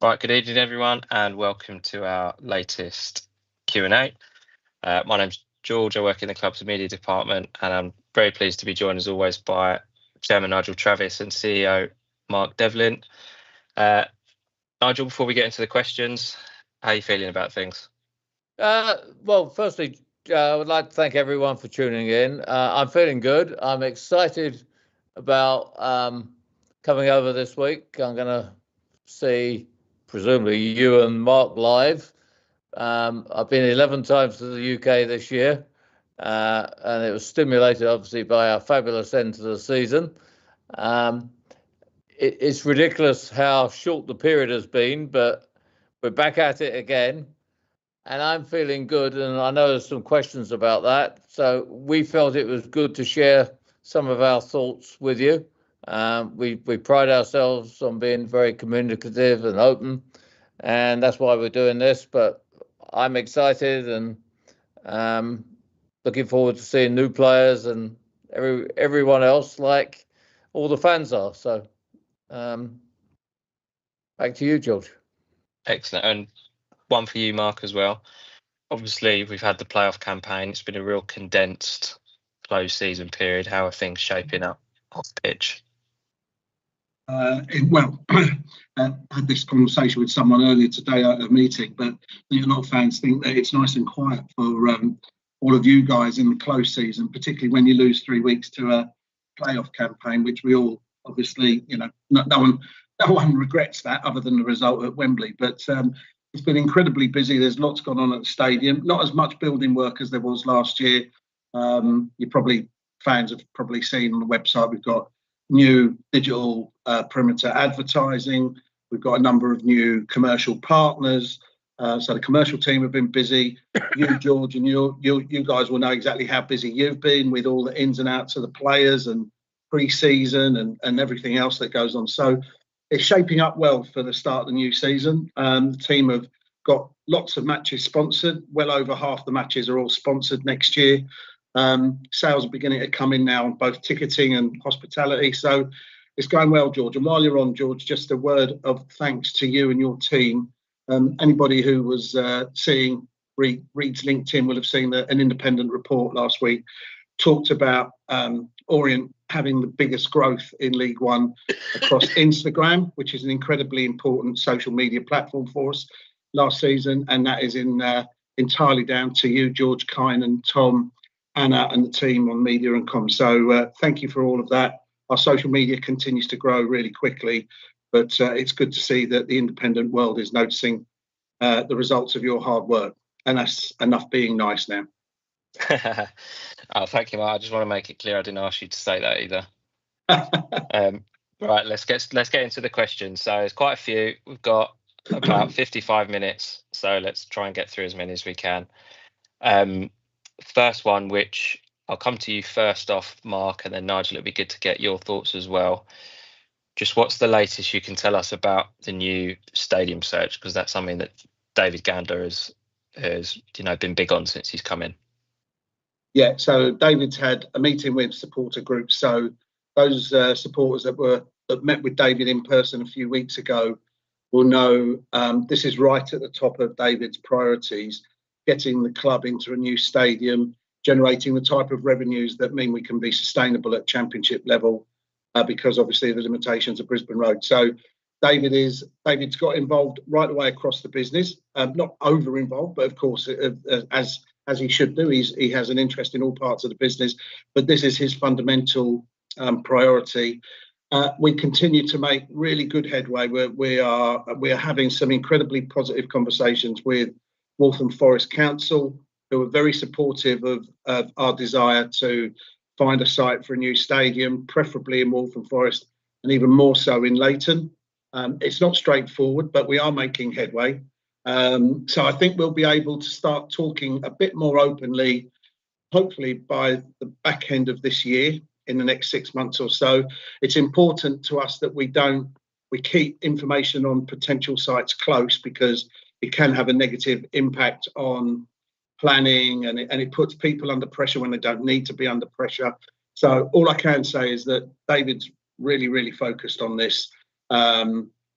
Right, good evening, everyone, and welcome to our latest Q&A. My name's George. I work in the club's media department, and I'm very pleased to be joined, as always, by Chairman Nigel Travis and CEO Mark Devlin. Nigel, before we get into the questions, how are you feeling about things? Well, firstly, I would like to thank everyone for tuning in. I'm feeling good. I'm excited about coming over this week. I'm going to see, presumably, you and Mark live. I've been 11 times to the UK this year, and it was stimulated, obviously, by our fabulous end to the season. It's ridiculous how short the period has been, but we're back at it again. And I'm feeling good, and I know there's some questions about that. So we felt it was good to share some of our thoughts with you. We pride ourselves on being very communicative and open, and that's why we're doing this. But I'm excited and looking forward to seeing new players and everyone else, like all the fans are. So back to you, George. Excellent. And one for you, Mark, as well. Obviously, we've had the playoff campaign. It's been a real condensed closed season period. How are things shaping up off pitch? I had this conversation with someone earlier today at a meeting, but a lot of fans think that it's nice and quiet for all of you guys in the close season, particularly when you lose 3 weeks to a playoff campaign, which we all obviously, no one regrets that other than the result at Wembley. But it's been incredibly busy. There's lots gone on at the stadium. Not as much building work as there was last year. Fans have probably seen on the website, we've got new digital perimeter advertising. We've got a number of new commercial partners. So the commercial team have been busy. You, George, and you guys will know exactly how busy you've been with all the ins and outs of the players and pre-season and everything else that goes on. So it's shaping up well for the start of the new season. The team have got lots of matches sponsored. Well over half the matches are all sponsored next year. Sales are beginning to come in now on both ticketing and hospitality. So it's going well, George. And while you're on, George, just a word of thanks to you and your team. Anybody who was reads LinkedIn will have seen an independent report last week talked about Orient having the biggest growth in League One across Instagram, which is an incredibly important social media platform for us last season. And that is entirely down to you, George, Kine and Tom, Anna and the team on media and comms. So thank you for all of that. Our social media continues to grow really quickly, but it's good to see that the independent world is noticing the results of your hard work. And that's enough being nice now. Oh, thank you, Mark. I just want to make it clear I didn't ask you to say that either. Right, let's get into the questions. So there's quite a few. We've got about 55 minutes, so let's try and get through as many as we can. First one, which I'll come to you first off, Mark, and then Nigel, it'd be good to get your thoughts as well. Just what's the latest you can tell us about the new stadium search? Because that's something that David Gandler has been big on since he's come in. Yeah, so David's had a meeting with supporter groups. So those supporters that met with David in person a few weeks ago will know this is right at the top of David's priorities, getting the club into a new stadium, generating the type of revenues that mean we can be sustainable at championship level, because obviously the limitations of Brisbane Road. So David's got involved right away across the business, not over involved, but of course, as he should do, he has an interest in all parts of the business, but this is his fundamental priority. We continue to make really good headway. We are having some incredibly positive conversations with Waltham Forest Council, who are very supportive of our desire to find a site for a new stadium, preferably in Waltham Forest, and even more so in Leighton. It's not straightforward, but we are making headway. So I think we'll be able to start talking a bit more openly, hopefully by the back end of this year, in the next 6 months or so. It's important to us that we keep information on potential sites close, because it can have a negative impact on planning, and it puts people under pressure when they don't need to be under pressure. So all I can say is that David's really, really focused on this.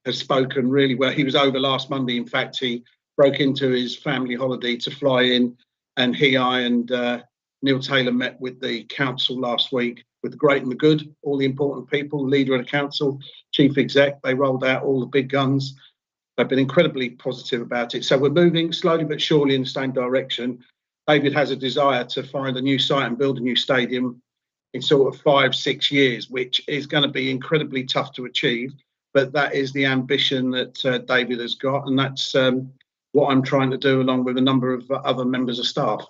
has spoken really well. He was over last Monday. In fact, he broke into his family holiday to fly in, and I and Neil Taylor met with the council last week, with the great and the good, all the important people, leader of the council, chief exec. They rolled out all the big guns. They've been incredibly positive about it. So we're moving slowly but surely in the same direction. David has a desire to find a new site and build a new stadium in sort of 5-6 years, which is going to be incredibly tough to achieve. But that is the ambition that David has got, and that's what I'm trying to do, along with a number of other members of staff.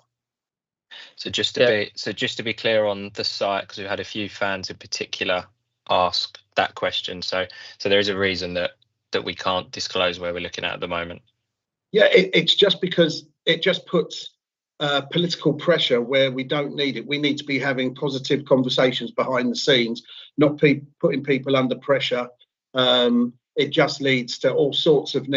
So just to be clear on the site, because we've had a few fans in particular ask that question. So there is a reason that we can't disclose where we're looking at the moment. Yeah, it's just because it just puts political pressure where we don't need it. We need to be having positive conversations behind the scenes, not putting people under pressure. It just leads to all sorts of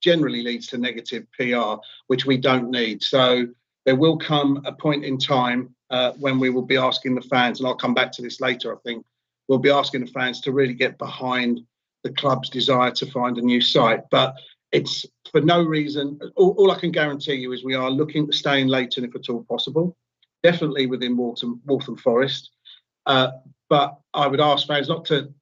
generally leads to negative PR, which we don't need. So there will come a point in time when we will be asking the fans, and I'll come back to this later, I think, we'll be asking the fans to really get behind the club's desire to find a new site. But it's for no reason. All I can guarantee you is we are looking to stay in Leighton if at all possible, definitely within Waltham Forest. But I would ask fans not to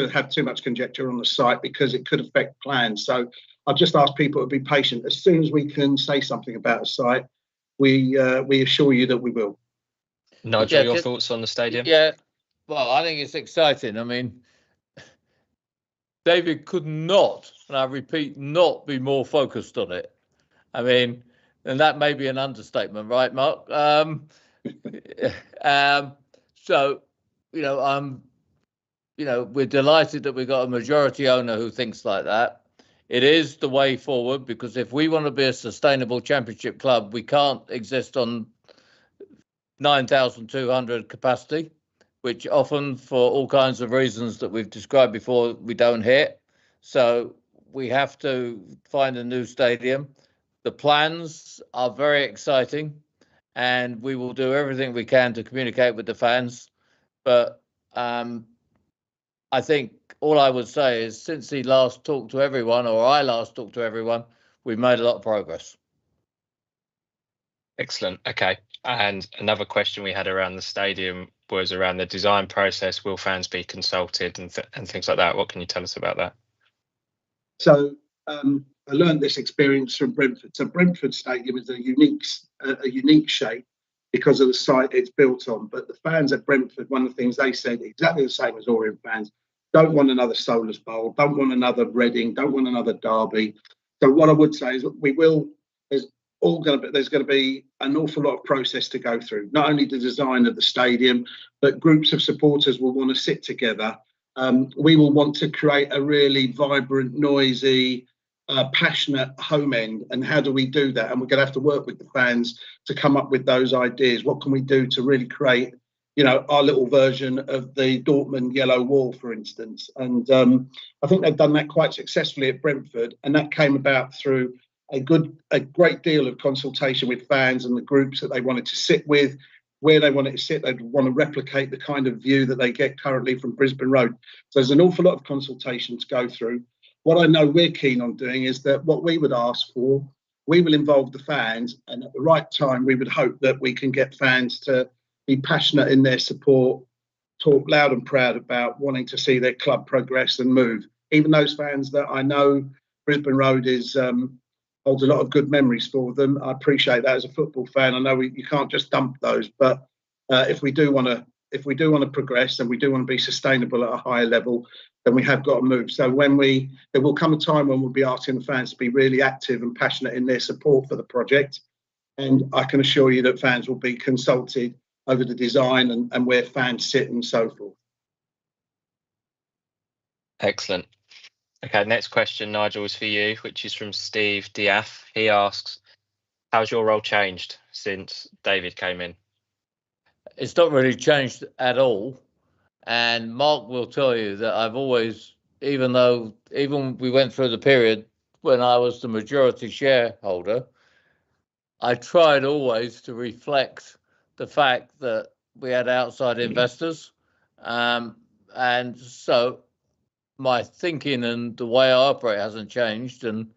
have too much conjecture on the site, because it could affect plans. So I've just asked people to be patient. As soon as we can say something about a site, we assure you that we will. Nigel, your thoughts on the stadium? Yeah, well, I think it's exciting. I mean, David could not, and I repeat, not be more focused on it. I mean, and that may be an understatement, right, Mark? So, we're delighted that we've got a majority owner who thinks like that. It is the way forward, because if we want to be a sustainable championship club, we can't exist on 9,200 capacity, which often, for all kinds of reasons that we've described before, we don't hit. So we have to find a new stadium. The plans are very exciting, and we will do everything we can to communicate with the fans. But I think all I would say is, since he last talked to everyone, or I last talked to everyone, we've made a lot of progress. Excellent. Okay. And another question we had around the stadium was around the design process. Will fans be consulted and things like that? What can you tell us about that? So I learned this experience from Brentford. So Brentford Stadium is a unique shape because of the site it's built on. But the fans at Brentford, one of the things they said, exactly the same as Orient fans, don't want another Solus Bowl, don't want another Reading, don't want another Derby. So what I would say is there's going to be an awful lot of process to go through. Not only the design of the stadium, but groups of supporters will want to sit together. We will want to create a really vibrant, noisy, passionate home end. And how do we do that? And we're going to have to work with the fans to come up with those ideas. What can we do to really create, our little version of the Dortmund yellow wall, for instance? And I think they've done that quite successfully at Brentford. And that came about through a great deal of consultation with fans and the groups that they wanted to sit with, where they wanted to sit. They'd want to replicate the kind of view that they get currently from Brisbane Road. So there's an awful lot of consultation to go through. What I know we're keen on doing is that what we would ask for, we will involve the fans, and at the right time, we would hope that we can get fans to be passionate in their support, talk loud and proud about wanting to see their club progress and move. Even those fans that I know Brisbane Road holds a lot of good memories for them. I appreciate that as a football fan. I know you can't just dump those, but if we do want to progress and we do want to be sustainable at a higher level, then we have got to move. So there will come a time when we'll be asking the fans to be really active and passionate in their support for the project. And I can assure you that fans will be consulted over the design and where fans sit and so forth. Excellent. Okay, next question, Nigel, is for you, which is from Steve Diath. He asks, how's your role changed since David came in? It's not really changed at all. And Mark will tell you that I've always, even we went through the period when I was the majority shareholder, I tried always to reflect the fact that we had outside investors. And so my thinking and the way I operate hasn't changed. And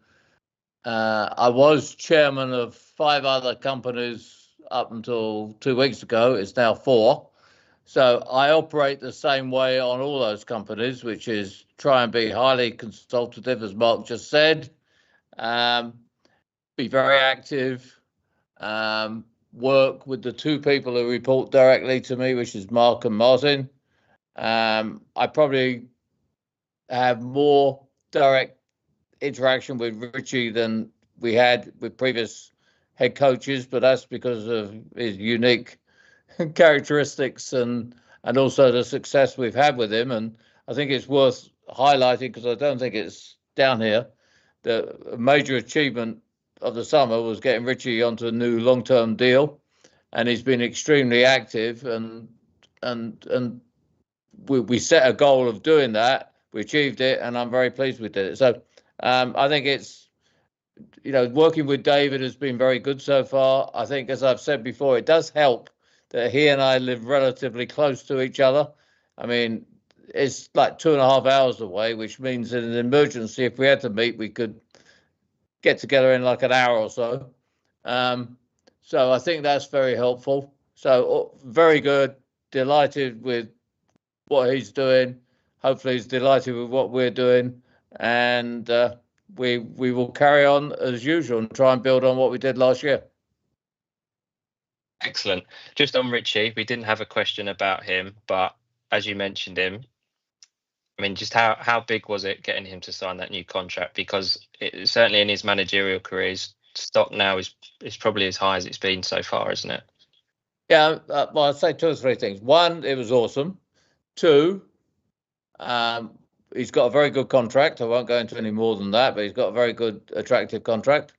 I was chairman of 5 other companies up until 2 weeks ago. It's now 4. So I operate the same way on all those companies, which is try and be highly consultative, as Mark just said, be very active, work with the 2 people who report directly to me, which is Mark and Martin. I probably have more direct interaction with Richie than we had with previous head coaches, but that's because of his unique characteristics and also the success we've had with him. And I think it's worth highlighting, because I don't think it's down here, the major achievement of the summer was getting Richie onto a new long-term deal, and he's been extremely active, and we set a goal of doing that. We achieved it, and I'm very pleased we did it. So I think it's, working with David has been very good so far. I think, as I've said before, it does help that he and I live relatively close to each other. I mean, it's like 2.5 hours away, which means in an emergency, if we had to meet, we could get together in like an hour or so. So I think that's very helpful. So very good. Delighted with what he's doing. Hopefully he's delighted with what we're doing. And we will carry on as usual and try and build on what we did last year. Excellent. Just on Richie, we didn't have a question about him, but as you mentioned him, I mean, just how big was it getting him to sign that new contract? Because certainly in his managerial career, his stock now is probably as high as it's been so far, isn't it? Yeah, well, I'd say 2 or 3 things. 1, it was awesome. 2, he's got a very good contract. I won't go into any more than that, but he's got a very good, attractive contract.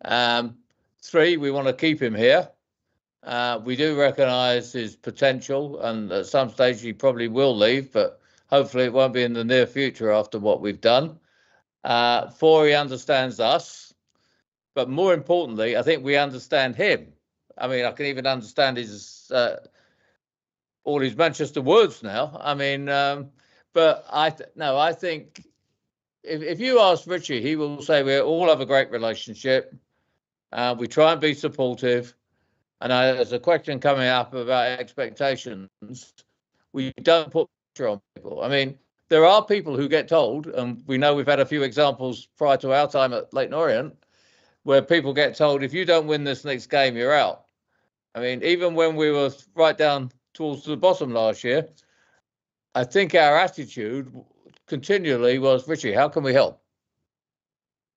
3, we want to keep him here. We do recognise his potential, and at some stage he probably will leave, but hopefully it won't be in the near future after what we've done. 4, he understands us, but more importantly, I think we understand him. I mean, I can even understand his all his Manchester words now. I mean, but I think if you ask Richie, he will say we all have a great relationship. We try and be supportive. And there's a question coming up about expectations. We don't put pressure on people. I mean, there are people who get told, and we know we've had a few examples prior to our time at Leyton Orient, where people get told, if you don't win this next game, you're out. I mean, even when we were right down towards the bottom last year, I think our attitude continually was, Richie, how can we help?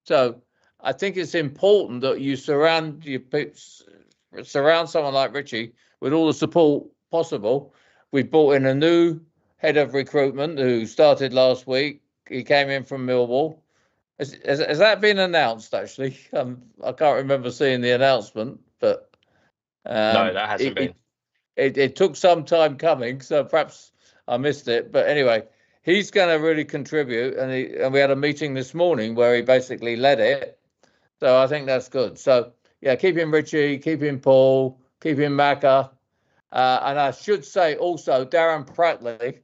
So I think it's important that you surround someone like Richie with all the support possible. We brought in a new head of recruitment who started last week. He came in from Millwall. Has that been announced, actually? I can't remember seeing the announcement, but no, that hasn't been. It took some time coming, so perhaps I missed it. But anyway, he's going to really contribute, and we had a meeting this morning where he basically led it. So I think that's good. So yeah, keeping Richie, keeping Paul, keeping Macca. And I should say also Darren Prattley,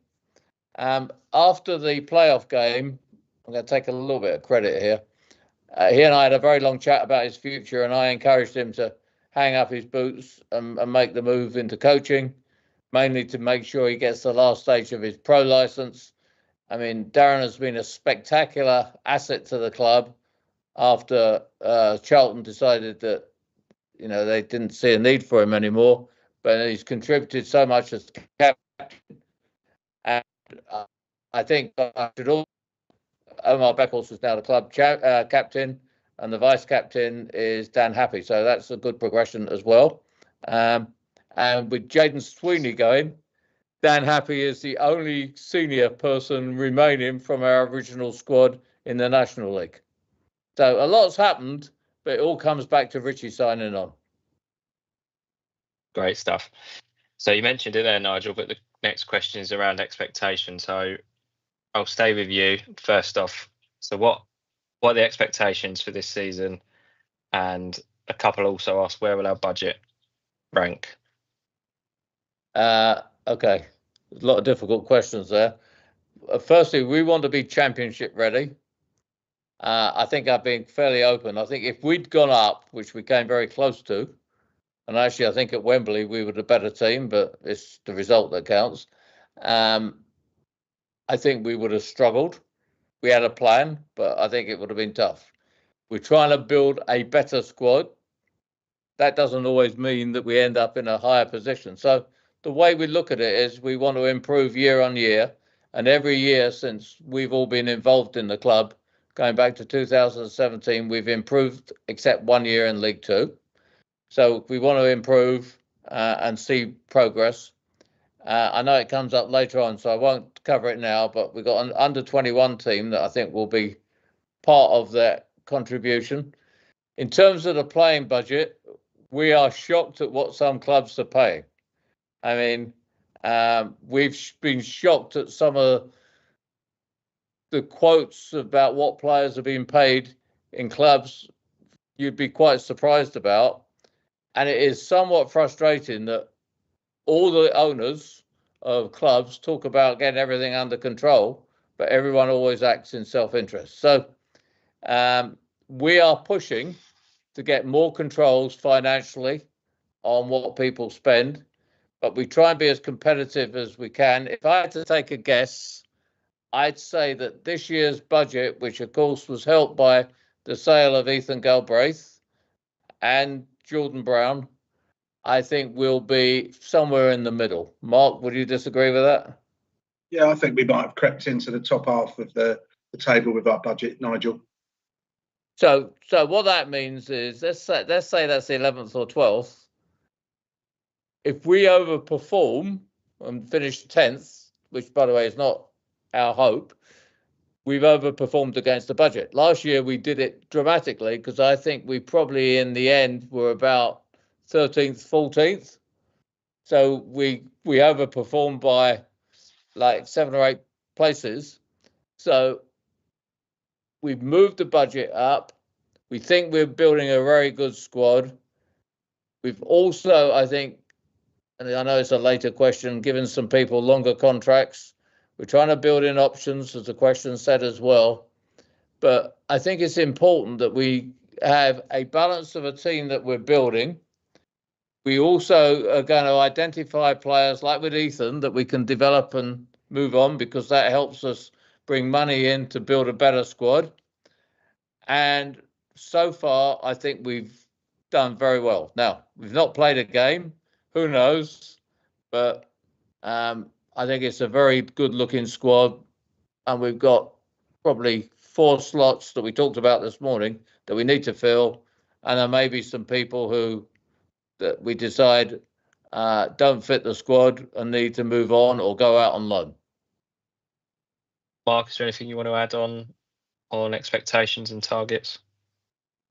after the playoff game, I'm going to take a little bit of credit here. He and I had a very long chat about his future, and I encouraged him to hang up his boots and make the move into coaching, mainly to make sure he gets the last stage of his pro license. I mean, Darren has been a spectacular asset to the club after Charlton decided that, they didn't see a need for him anymore, but he's contributed so much as captain. And I think I should also, Omar Beckles is now the club captain, and the vice captain is Dan Happy. So that's a good progression as well. And with Jaden Sweeney going, Dan Happy is the only senior person remaining from our original squad in the National League. So a lot's happened, but it all comes back to Richie signing on. Great stuff. So you mentioned it there, Nigel, but the next question is around expectations. So I'll stay with you first off. So what are the expectations for this season? And a couple also asked, where will our budget rank? Okay, a lot of difficult questions there. firstly, we want to be championship ready. I think I've been fairly open. I think if we'd gone up, which we came very close to, and actually I think at Wembley we were the better team, but it's the result that counts. I think we would have struggled. We had a plan, but I think it would have been tough. We're trying to build a better squad. That doesn't always mean that we end up in a higher position. So the way we look at it is we want to improve year on year. And every year since we've all been involved in the club, going back to 2017, we've improved except 1 year in League Two. So we want to improve and see progress. I know it comes up later on, so I won't cover it now, but we've got an under-21 team that I think will be part of that contribution. In terms of the playing budget, we are shocked at what some clubs are paying. I mean, we've been shocked at some of the quotes about what players are being paid in clubs you'd be quite surprised about. And it is somewhat frustrating that all the owners of clubs talk about getting everything under control, but everyone always acts in self-interest. So we are pushing to get more controls financially on what people spend, but we try and be as competitive as we can. If I had to take a guess, I'd say that this year's budget, which of course was helped by the sale of Ethan Galbraith and Jordan Brown, I think will be somewhere in the middle. Mark, would you disagree with that? Yeah, I think we might have crept into the top half of the table with our budget, Nigel. So what that means is, let's say that's the 11th or 12th. If we overperform and finish 10th, which by the way is not our hope, we've overperformed against the budget. Last year we did it dramatically because I think we probably in the end were about 13th, 14th. So we overperformed by like 7 or 8 places. So we've moved the budget up. We think we're building a very good squad. We've also, I think, and I know it's a later question, given some people longer contracts. We're trying to build in options, as the question said as well. But I think it's important that we have a balance of a team that we're building. We also are going to identify players like with Ethan that we can develop and move on, because that helps us bring money in to build a better squad. And so far, I think we've done very well. Now, we've not played a game. Who knows? But I think it's a very good-looking squad. And we've got probably 4 slots that we talked about this morning that we need to fill. And there may be some people who that we decide don't fit the squad and need to move on or go out on loan. Mark, is there anything you want to add on expectations and targets?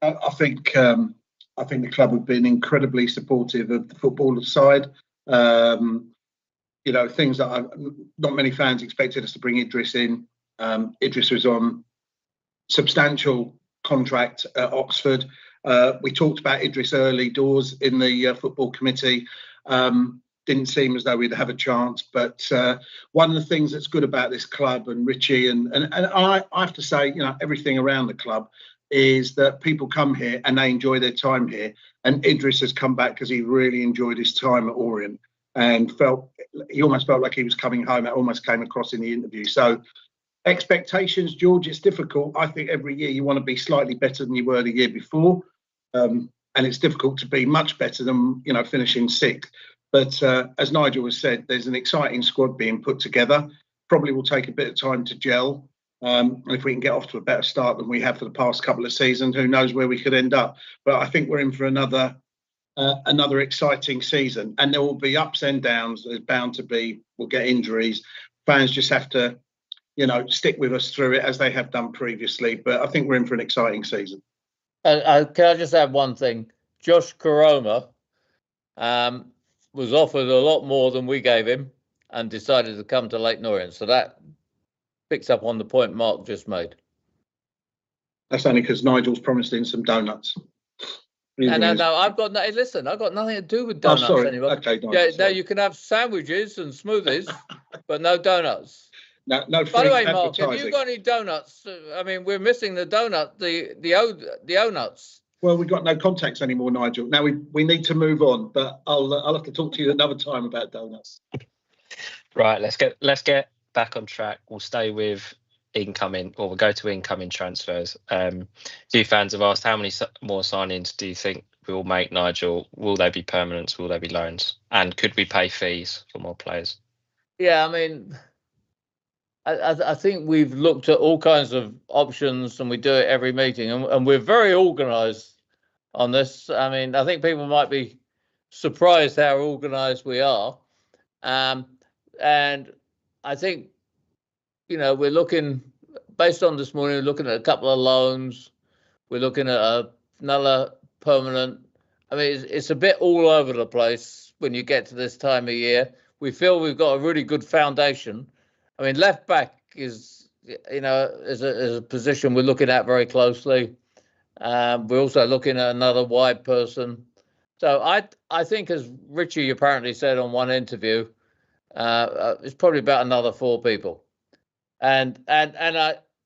I think the club have been incredibly supportive of the footballer side. Things that not many fans expected us to bring Idris in. Idris was on substantial contract at Oxford. We talked about Idris early doors in the football committee. Didn't seem as though we'd have a chance, but one of the things that's good about this club and Richie and I have to say, everything around the club is that people come here and they enjoy their time here. And Idris has come back because he really enjoyed his time at Orient and he almost felt like he was coming home. That almost came across in the interview. So expectations, George, it's difficult. I think every year you want to be slightly better than you were the year before. And it's difficult to be much better than, finishing 6th. But as Nigel has said, there's an exciting squad being put together. Probably will take a bit of time to gel. If we can get off to a better start than we have for the past couple of seasons, who knows where we could end up. But I think we're in for another exciting season. And there will be ups and downs. There's bound to be. We'll get injuries. Fans just have to, stick with us through it as they have done previously. But I think we're in for an exciting season. Can I just add one thing? Josh Koroma was offered a lot more than we gave him and decided to come to Leyton Orient. So that picks up on the point Mark just made. That's only because Nigel's promised in some donuts. No, I've got nothing to do with donuts anymore. Okay, Nigel, you can have sandwiches and smoothies, but no donuts. No free By the way, Mark, advertising. have you got any donuts? I mean, we're missing the donut, the O-nuts. Well, we've got no contacts anymore, Nigel. Now we need to move on, but I'll have to talk to you another time about donuts. Right, let's get back on track. We'll stay with incoming, or we'll go to incoming transfers. A few fans have asked how many more signings do you think we'll make, Nigel? Will they be permanents? Will they be loans? And could we pay fees for more players? Yeah, I mean, I think we've looked at all kinds of options, and we do it every meeting, and we're very organised on this. I mean, I think people might be surprised how organised we are, and I think, you know, we're looking, based on this morning, we're looking at a couple of loans. We're looking at another permanent. I mean, it's a bit all over the place when you get to this time of year. We feel we've got a really good foundation. I mean, left back is, you know, is a position we're looking at very closely. We're also looking at another wide person. So I think, as Richie apparently said on one interview, it's probably about another 4 people. And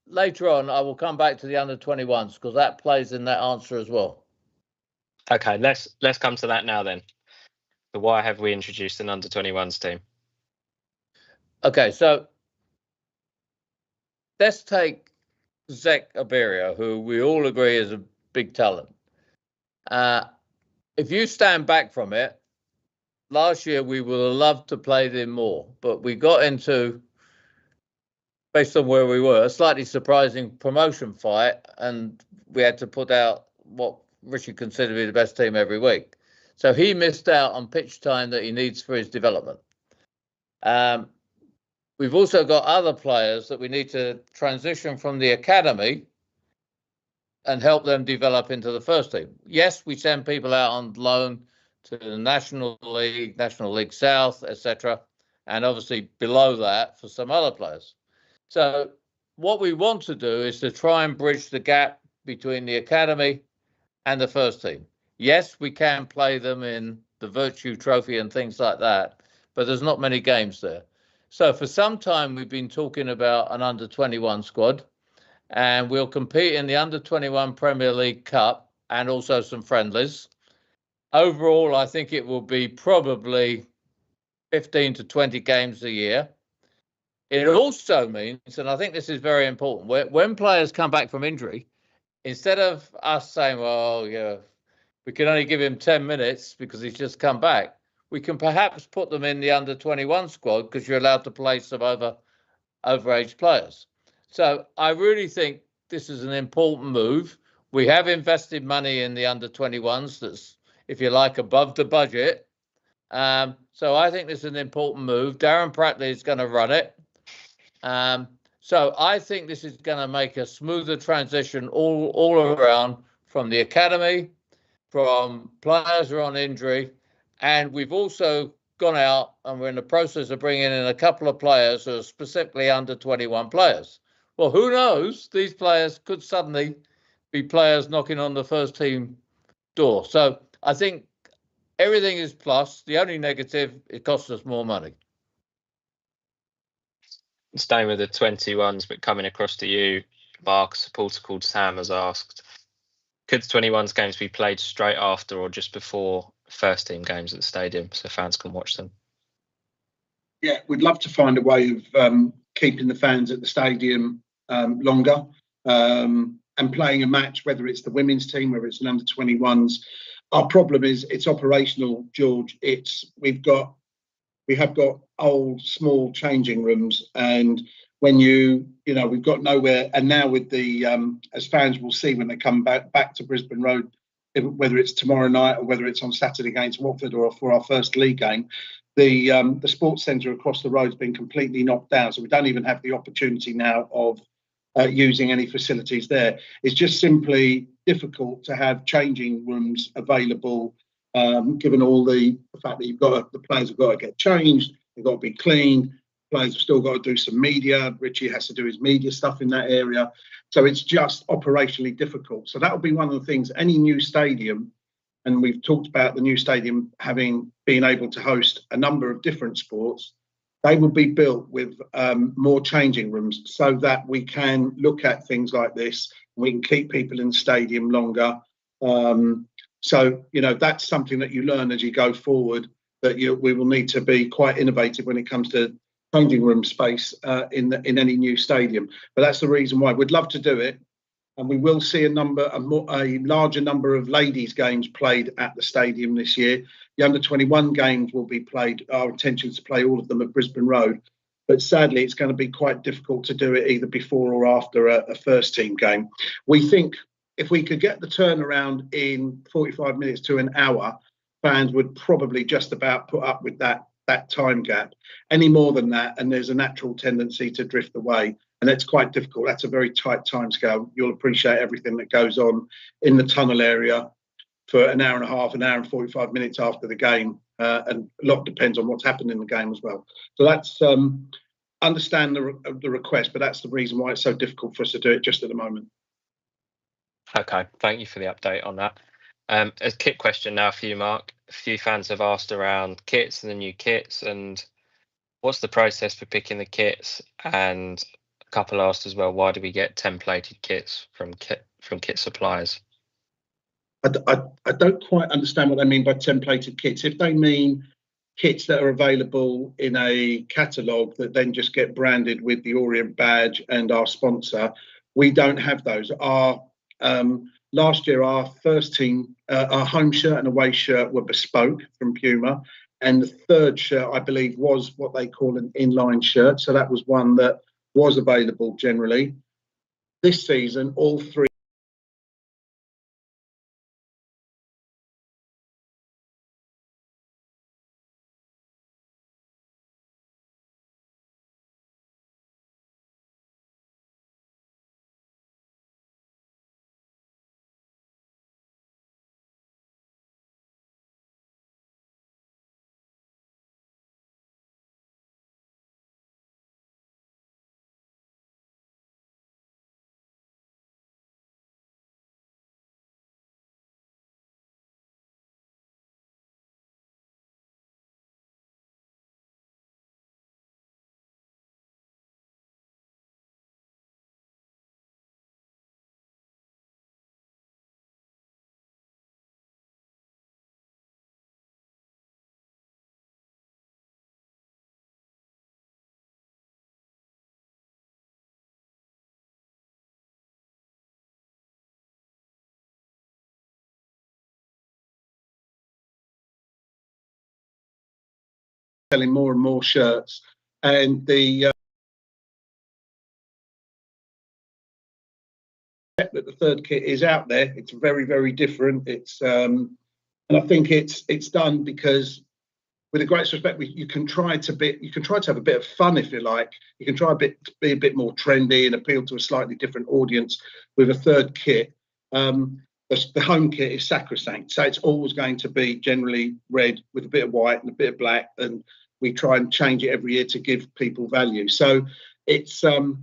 later on, I will come back to the under-21s, because that plays in that answer as well. Okay, let's come to that now then. So why have we introduced an under-21s team? Okay, so let's take Zek Aberia, who we all agree is a big talent. If you stand back from it, last year we would have loved to play him more, but we got into, based on where we were, a slightly surprising promotion fight, and we had to put out what Richie considered to be the best team every week. So he missed out on pitch time that he needs for his development. We've also got other players that we need to transition from the academy and help them develop into the first team. Yes, we send people out on loan to the National League South, etc., and obviously below that for some other players. So what we want to do is to try and bridge the gap between the academy and the first team. Yes, we can play them in the Virtue Trophy and things like that, but there's not many games there. So for some time, we've been talking about an under-21 squad, and we'll compete in the under-21 Premier League Cup and also some friendlies. Overall, I think it will be probably 15 to 20 games a year. It also means, and I think this is very important, when players come back from injury, instead of us saying, well, yeah, we can only give him 10 minutes because he's just come back, we can perhaps put them in the under-21 squad, because you're allowed to play some overage players. So I really think this is an important move. We have invested money in the under-21s that's, if you like, above the budget. So I think this is an important move. Darren Pratley is going to run it. So I think this is going to make a smoother transition all around, from the academy, from players who are on injury. And we've also gone out and we're in the process of bringing in a couple of players who are specifically under-21 players. Well, who knows? These players could suddenly be players knocking on the first team door. So I think everything is plus. The only negative, it costs us more money. Staying with the 21s, but coming across to you, Mark, a supporter called Sam has asked, could the 21s games be played straight after or just before first team games at the stadium so fans can watch them? Yeah, we'd love to find a way of keeping the fans at the stadium longer and playing a match, whether it's the women's team, whether it's an under-21s. Our problem is it's operational, George. We have got old, small changing rooms, and when we've got nowhere. And now with the, as fans will see when they come back to Brisbane Road, whether it's tomorrow night or whether it's on Saturday against Watford or for our first league game, the sports centre across the road has been completely knocked down. So we don't even have the opportunity now of using any facilities there. It's just simply difficult to have changing rooms available, given all the fact that the players have got to get changed, they've got to be cleaned. Players have still got to do some media. Richie has to do his media stuff in that area. So it's just operationally difficult. So that will be one of the things, any new stadium, and we've talked about the new stadium being able to host a number of different sports. they will be built with more changing rooms so that we can look at things like this. We can keep people in the stadium longer. So, that's something that you learn as you go forward, that we will need to be quite innovative when it comes to changing room space in any new stadium. But that's the reason why we'd love to do it. And we will see a larger number of ladies' games played at the stadium this year. The under-21 games will be played. Our intention is to play all of them at Brisbane Road. But sadly, it's going to be quite difficult to do it either before or after a first-team game. We think if we could get the turnaround in 45 minutes to an hour, fans would probably just about put up with that time gap. Any more than that, and there's a natural tendency to drift away. And that's quite difficult. That's a very tight timescale. You'll appreciate everything that goes on in the tunnel area for an hour and a half, an hour and 45 minutes after the game. And a lot depends on what's happened in the game as well. So that's understand the request, but that's the reason why it's so difficult for us to do it just at the moment. Okay, thank you for the update on that. A kit question now for you, Mark. A few fans have asked around kits and the new kits, and what's the process for picking the kits? And a couple asked as well, why do we get templated kits from kit suppliers? I don't quite understand what they mean by templated kits. If they mean kits that are available in a catalogue that then just get branded with the Orient badge and our sponsor, we don't have those. Last year, our first team, our home shirt and away shirt were bespoke from Puma. And the third shirt, I believe, was what they call an inline shirt. So that was one that was available generally. This season, all three selling more and more shirts, and the that the third kit is out there. It's very, very different. It's and I think it's done because, with the greatest respect, you can try to have a bit of fun if you like. You can try be a bit more trendy and appeal to a slightly different audience with a third kit. The home kit is sacrosanct, so it's always going to be generally red with a bit of white and a bit of black, and we try and change it every year to give people value. So it's the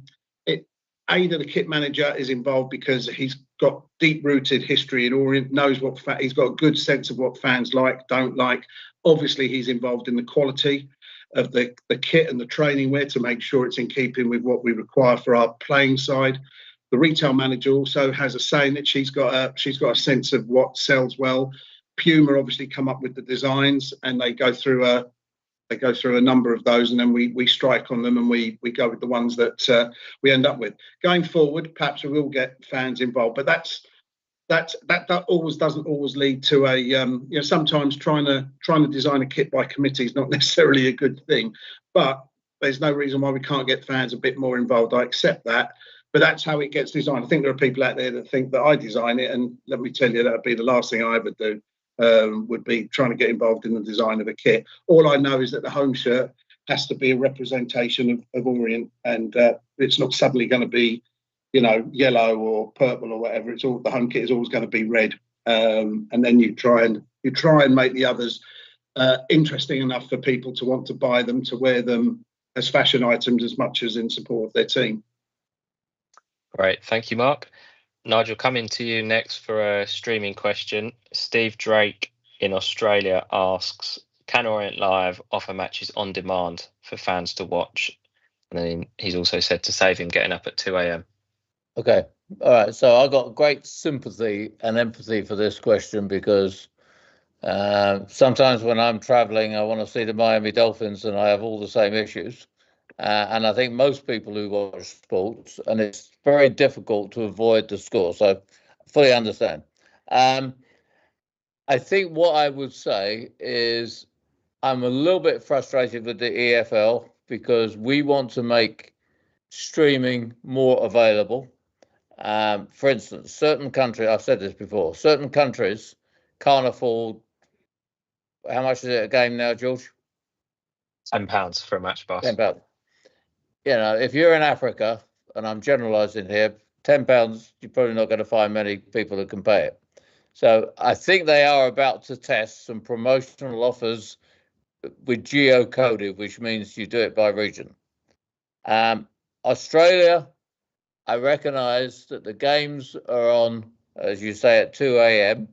kit manager is involved because he's got deep-rooted history in Orient, knows he's got a good sense of what fans like, don't like. Obviously, he's involved in the quality of the kit and the training wear to make sure it's in keeping with what we require for our playing side. The retail manager also has a say in it. She's got a sense of what sells well. Puma obviously come up with the designs, and they go through a number of those, and then we strike on them, and we go with the ones that we end up with. Going forward, perhaps we will get fans involved, but that always doesn't always lead to a sometimes trying to design a kit by committee is not necessarily a good thing, but there's no reason why we can't get fans a bit more involved. I accept that, but that's how it gets designed. I think there are people out there that think that I design it, and let me tell you, that would be the last thing I ever do. Would be trying to get involved in the design of a kit. All I know is that the home shirt has to be a representation of Orient, and it's not suddenly going to be, yellow or purple or whatever. It's all, the home kit is always going to be red, and then you try and make the others interesting enough for people to want to buy them, to wear them as fashion items as much as in support of their team. Great, thank you, Mark. Nigel, coming to you next for a streaming question. Steve Drake in Australia asks, can Orient Live offer matches on demand for fans to watch? And then he's also said to save him getting up at 2 a.m. Okay. All right. So I got great sympathy and empathy for this question because sometimes when I'm traveling, I want to see the Miami Dolphins and I have all the same issues. And I think most people who watch sports, and it's very difficult to avoid the score. So I fully understand. I think what I would say is I'm a little bit frustrated with the EFL because we want to make streaming more available. For instance, certain countries, I've said this before, certain countries can't afford, how much is it a game now, George? £10 for a match pass. £10. You know, if you're in Africa, and I'm generalising here, £10, you're probably not going to find many people who can pay it. So I think they are about to test some promotional offers with geo-coded, which means you do it by region. Australia, I recognise that the games are on, as you say, at 2 a.m.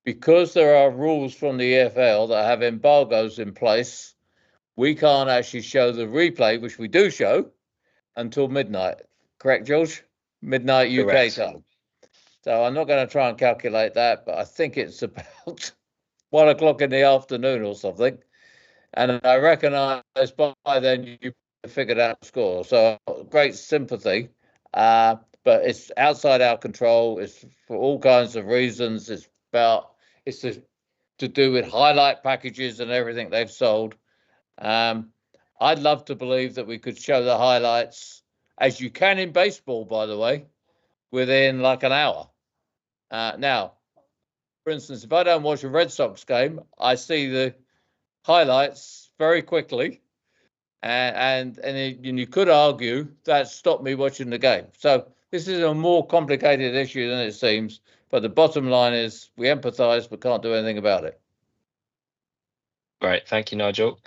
Because there are rules from the EFL that have embargoes in place, we can't actually show the replay, which we do show, until midnight. Correct, George? Midnight UK Correct. time. So I'm not going to try and calculate that, but I think it's about 1 o'clock in the afternoon or something. And I recognise by then you figured out the score. So great sympathy, but it's outside our control. It's for all kinds of reasons. It's to do with highlight packages and everything they've sold. I'd love to believe that we could show the highlights, as you can in baseball, by the way, within like an hour. Now, for instance, if I don't watch a Red Sox game, I see the highlights very quickly, and you could argue that stopped me watching the game. So this is a more complicated issue than it seems, but the bottom line is we empathise but can't do anything about it. Great, thank you, Nigel.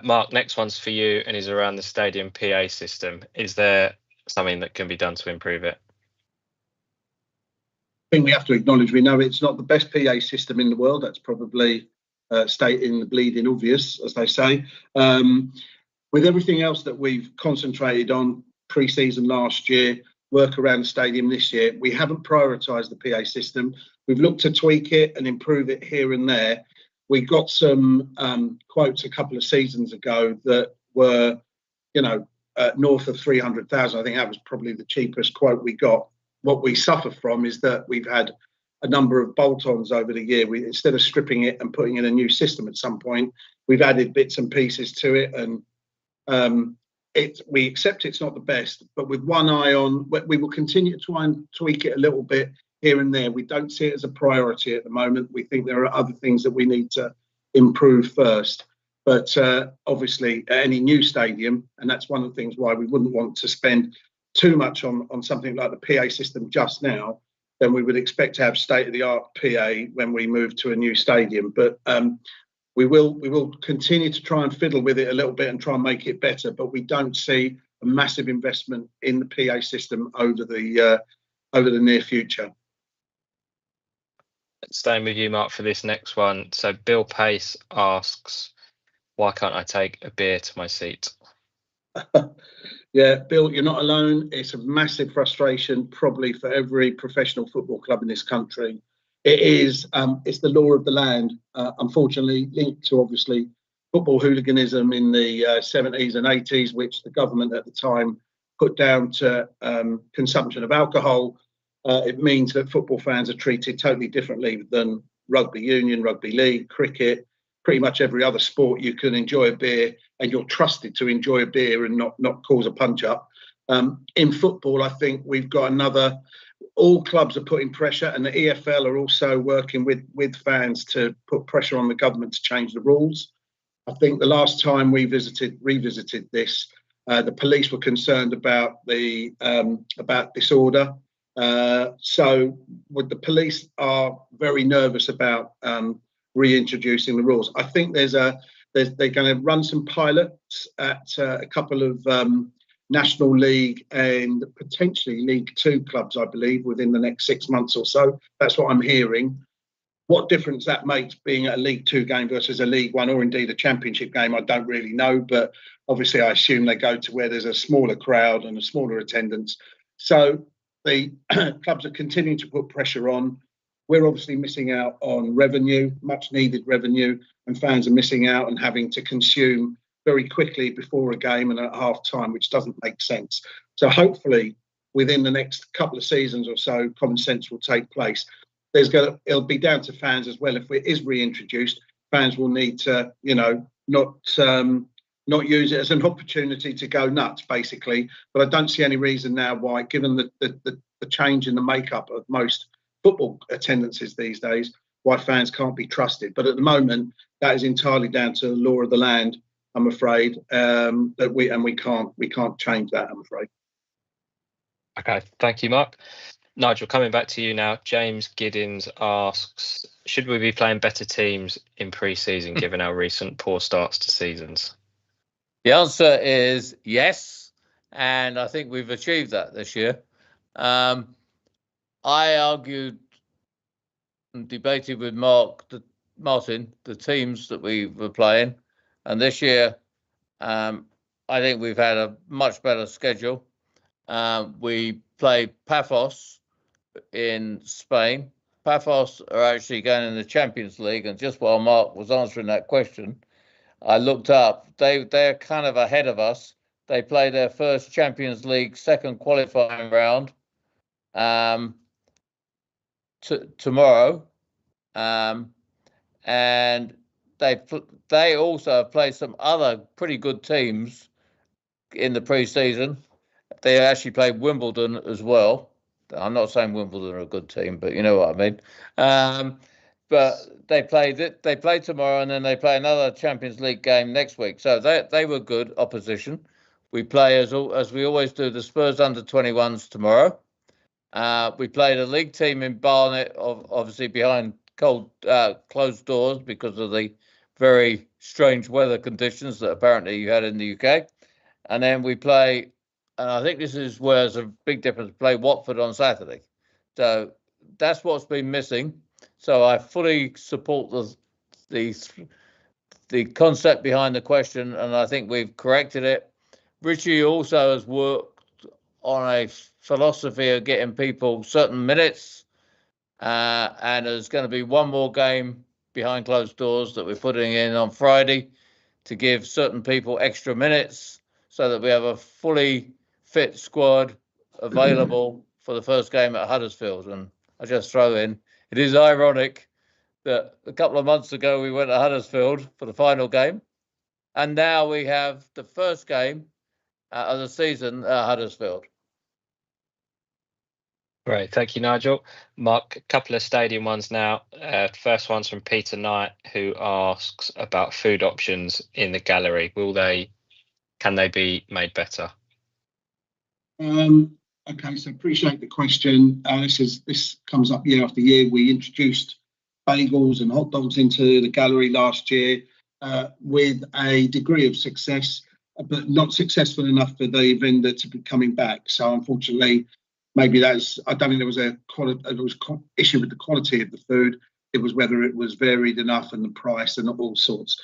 Mark, next one's for you and is around the stadium PA system. Is there something that can be done to improve it? I think we have to acknowledge we know it's not the best PA system in the world. That's probably stating the bleeding obvious, as they say. With everything else that we've concentrated on pre-season last year, work around the stadium this year, we haven't prioritised the PA system. We've looked to tweak it and improve it here and there. We got some quotes a couple of seasons ago that were, north of 300,000. I think that was probably the cheapest quote we got. What we suffer from is that we've had a number of bolt-ons over the year. Instead of stripping it and putting in a new system at some point, we've added bits and pieces to it, and we accept it's not the best, but with one eye on, we will continue to try and tweak it a little bit here and there. We don't see it as a priority at the moment. We think there are other things that we need to improve first. But obviously, at any new stadium, and that's one of the things why we wouldn't want to spend too much on something like the PA system just now, then we would expect to have state-of-the-art PA when we move to a new stadium. But we will continue to try and fiddle with it a little bit and try and make it better. But we don't see a massive investment in the PA system over the near future. Staying with you, Mark, for this next one. So Bill Pace asks, why can't I take a beer to my seat? Yeah, Bill, you're not alone. It's a massive frustration, probably for every professional football club in this country. It is. It's the law of the land. Unfortunately, linked to obviously football hooliganism in the 70s and 80s, which the government at the time put down to consumption of alcohol. It means that football fans are treated totally differently than rugby union, rugby league, cricket, pretty much every other sport. You can enjoy a beer and you're trusted to enjoy a beer and not cause a punch up. In football, I think we've got all clubs are putting pressure, and the EFL are also working with fans to put pressure on the government to change the rules. I think the last time we revisited this, the police were concerned about disorder. So the police are very nervous about reintroducing the rules. I think they're going to run some pilots at a couple of National League and potentially League Two clubs, I believe, within the next 6 months or so. That's what I'm hearing. What difference that makes being a League Two game versus a League One or indeed a Championship game, I don't really know. But obviously, I assume they go to where there's a smaller crowd and a smaller attendance. So the clubs are continuing to put pressure on. We're obviously missing out on revenue, much needed revenue, and fans are missing out and having to consume very quickly before a game and at half time, which doesn't make sense. So hopefully within the next couple of seasons or so, common sense will take place. It'll be down to fans as well. If it is reintroduced, fans will need to, not use it as an opportunity to go nuts, basically. But I don't see any reason now why, given the change in the makeup of most football attendances these days, why fans can't be trusted. But at the moment, that is entirely down to the law of the land, I'm afraid. We can't change that, I'm afraid. Okay, thank you, Mark. Nigel, coming back to you now. James Giddins asks, should we be playing better teams in pre-season given our recent poor starts to seasons? The answer is yes, and I think we've achieved that this year. I argued and debated with Martin the teams that we were playing, and this year I think we've had a much better schedule. We play Pafos in Spain. Pafos are actually going in the Champions League, and just while Mark was answering that question, I looked up. They're kind of ahead of us. They play their first Champions League second qualifying round tomorrow, and they also play some other pretty good teams in the pre-season. They actually played Wimbledon as well. I'm not saying Wimbledon are a good team, but you know what I mean. But they play tomorrow, and then they play another Champions League game next week. So they were good opposition. We play as we always do the Spurs under-21s tomorrow. We played a league team in Barnet, obviously behind closed doors because of the very strange weather conditions that apparently you had in the UK. And then we play, and I think this is where there's a big difference, play Watford on Saturday. So that's what's been missing. So I fully support the concept behind the question, and I think we've corrected it. Richie also has worked on a philosophy of getting people certain minutes, and there's going to be one more game behind closed doors that we're putting in on Friday to give certain people extra minutes so that we have a fully fit squad available for the first game at Huddersfield. And I just throw in, it is ironic that a couple of months ago we went to Huddersfield for the final game, and now we have the first game of the season at Huddersfield. Great, thank you, Nigel. Mark, a couple of stadium ones now. First one's from Peter Knight, who asks about food options in the gallery. Can they be made better? Okay, so appreciate the question. This comes up year after year. We introduced bagels and hot dogs into the gallery last year with a degree of success, but not successful enough for the vendor to be coming back. So unfortunately, maybe I don't think there was an issue with the quality of the food. It was whether it was varied enough and the price and all sorts.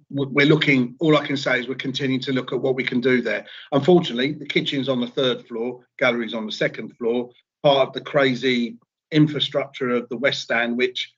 We're looking, all I can say is we're continuing to look at what we can do there. Unfortunately, the kitchen's on the third floor, gallery's on the second floor, part of the crazy infrastructure of the West Stand, which,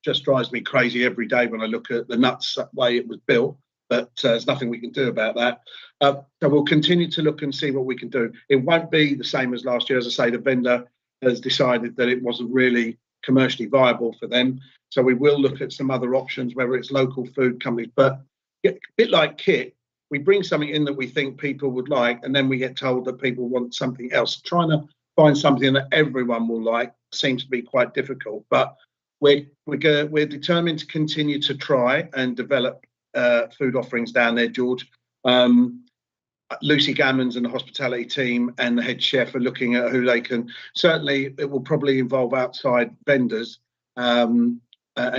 just drives me crazy every day when I look at the nuts way it was built. But there's nothing we can do about that. So we'll continue to look and see what we can do. It won't be the same as last year. As I say, the vendor has decided that it wasn't really commercially viable for them. So we will look at some other options, whether it's local food companies. But a bit like kit, we bring something in that we think people would like, and then we get told that people want something else. Trying to find something that everyone will like seems to be quite difficult. But we're determined to continue to try and develop food offerings down there, George. Lucy Gammons and the hospitality team and the head chef are looking at who they can. Certainly, it will probably involve outside vendors and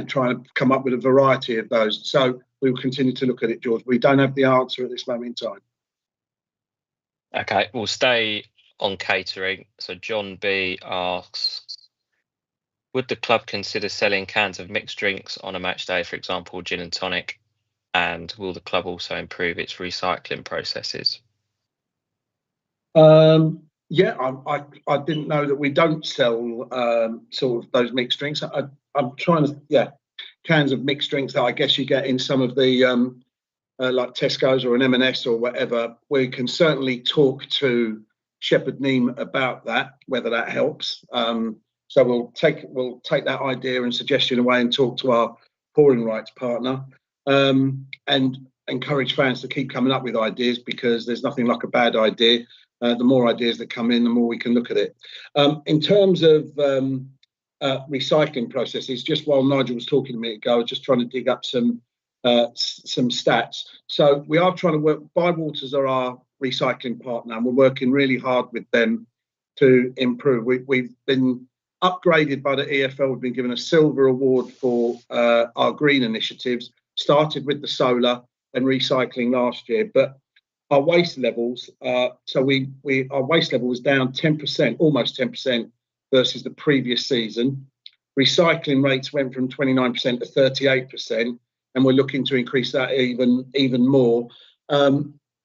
trying to come up with a variety of those. So we will continue to look at it, George. We don't have the answer at this moment in time. Okay, we'll stay on catering. So John B asks, Would the club consider selling cans of mixed drinks on a match day, for example, gin and tonic? And will the club also improve its recycling processes? Yeah, I didn't know that we don't sell sort of those mixed drinks. I'm trying to, yeah, cans of mixed drinks that I guess you get in some of the like Tesco's or an M&S or whatever. We can certainly talk to Shepherd Neame about that, whether that helps. So we'll take that idea and suggestion away and talk to our pouring rights partner, and encourage fans to keep coming up with ideas, because there's nothing like a bad idea. The more ideas that come in, the more we can look at it. In terms of recycling processes, just while Nigel was talking a minute ago, I was just trying to dig up some stats. So we are trying to work. Bywaters are our recycling partner, and we're working really hard with them to improve. We've been upgraded by the EFL. We've been given a silver award for our green initiatives. Started with the solar and recycling last year, but our waste levels, our waste level was down 10%, almost 10% versus the previous season. Recycling rates went from 29% to 38%, and we're looking to increase that even more.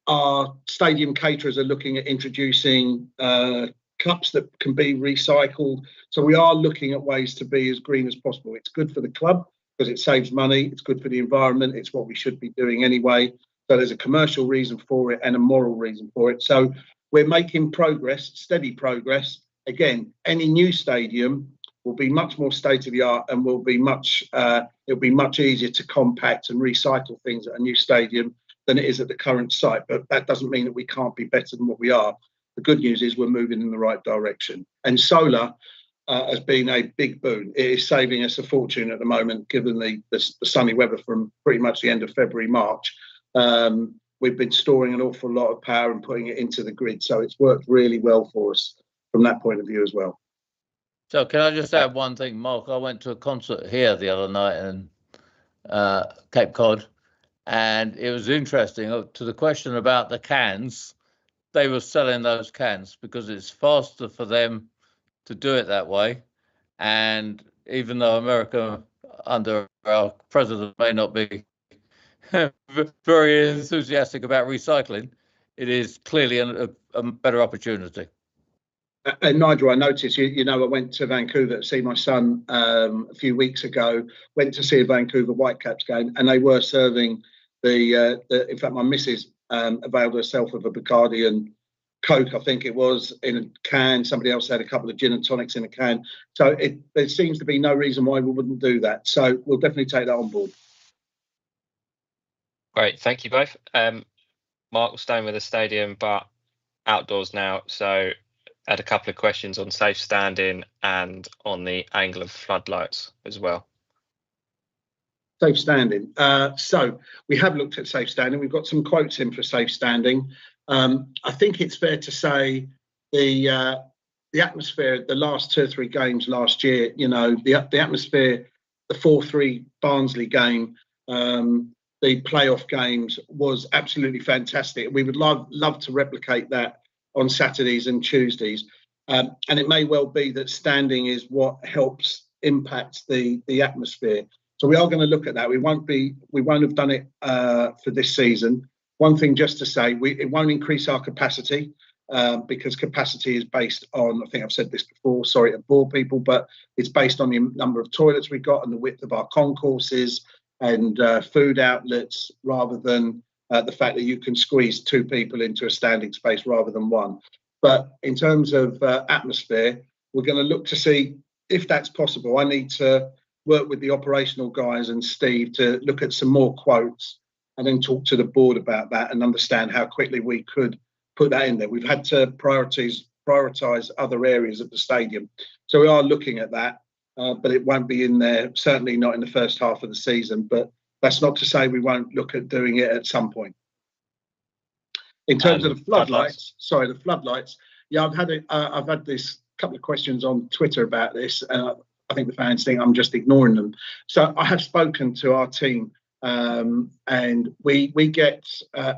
Our stadium caterers are looking at introducing cups that can be recycled. So we are looking at ways to be as green as possible. It's good for the club because it saves money. It's good for the environment. It's what we should be doing anyway. So there's a commercial reason for it and a moral reason for it. So we're making progress, steady progress. Again, any new stadium will be much more state of the art, and will be it'll be much easier to compact and recycle things at a new stadium than it is at the current site. But that doesn't mean that we can't be better than what we are. The good news is we're moving in the right direction. And solar has been a big boon. It is saving us a fortune at the moment, given the sunny weather from pretty much the end of February, March. We've been storing an awful lot of power and putting it into the grid. So it's worked really well for us from that point of view as well. So can I just add one thing, Mark? I went to a concert here the other night in Cape Cod, and it was interesting. To the question about the cans, they were selling those cans because it's faster for them to do it that way. And even though America, under our president, may not be very enthusiastic about recycling, it is clearly a better opportunity. And Nigel, I noticed, I went to Vancouver to see my son a few weeks ago, went to see a Vancouver Whitecaps game, and they were serving in fact, my missus availed herself of a Bacardi and Coke, I think it was, in a can. Somebody else had a couple of gin and tonics in a can. So there seems to be no reason why we wouldn't do that. So we'll definitely take that on board. Great, thank you both. Mark, we're staying with the stadium, but outdoors now. So I had a couple of questions on safe standing and on the angle of floodlights as well. Safe standing. So we have looked at safe standing. We've got some quotes in for safe standing. I think it's fair to say the atmosphere, the last 2 or 3 games last year, the atmosphere, the 4-3 Barnsley game, the playoff games was absolutely fantastic. We would love to replicate that on Saturdays and Tuesdays. And it may well be that standing is what helps impact the atmosphere. So we are going to look at that. We won't have done it for this season. One thing just to say, it won't increase our capacity because capacity is based on, I think I've said this before, sorry to bore people, but it's based on the number of toilets we've got and the width of our concourses and food outlets, rather than the fact that you can squeeze 2 people into a standing space rather than 1. But in terms of atmosphere, we're going to look to see if that's possible. I need to work with the operational guys and Steve to look at some more quotes and then talk to the board about that and understand how quickly we could put that in there. We've had to prioritise other areas of the stadium. So we are looking at that, but it won't be in there, certainly not in the first half of the season. But that's not to say we won't look at doing it at some point. In terms of the floodlights, yeah, I've had this couple of questions on Twitter about this, and I think the fans think I'm just ignoring them. So I have spoken to our team, and we get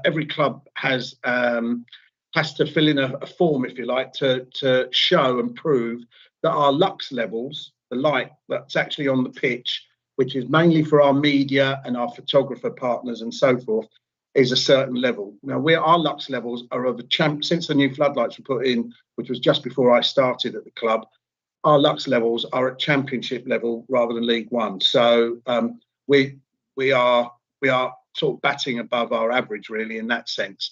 every club has to fill in a form, if you like, to show and prove that our lux levels the light that's actually on the pitch, which is mainly for our media and our photographer partners and so forth, is a certain level. Now, our lux levels are of a champ since the new floodlights were put in, which was just before I started at the club. Our lux levels are at championship level rather than League One. So we are sort of batting above our average, really, in that sense.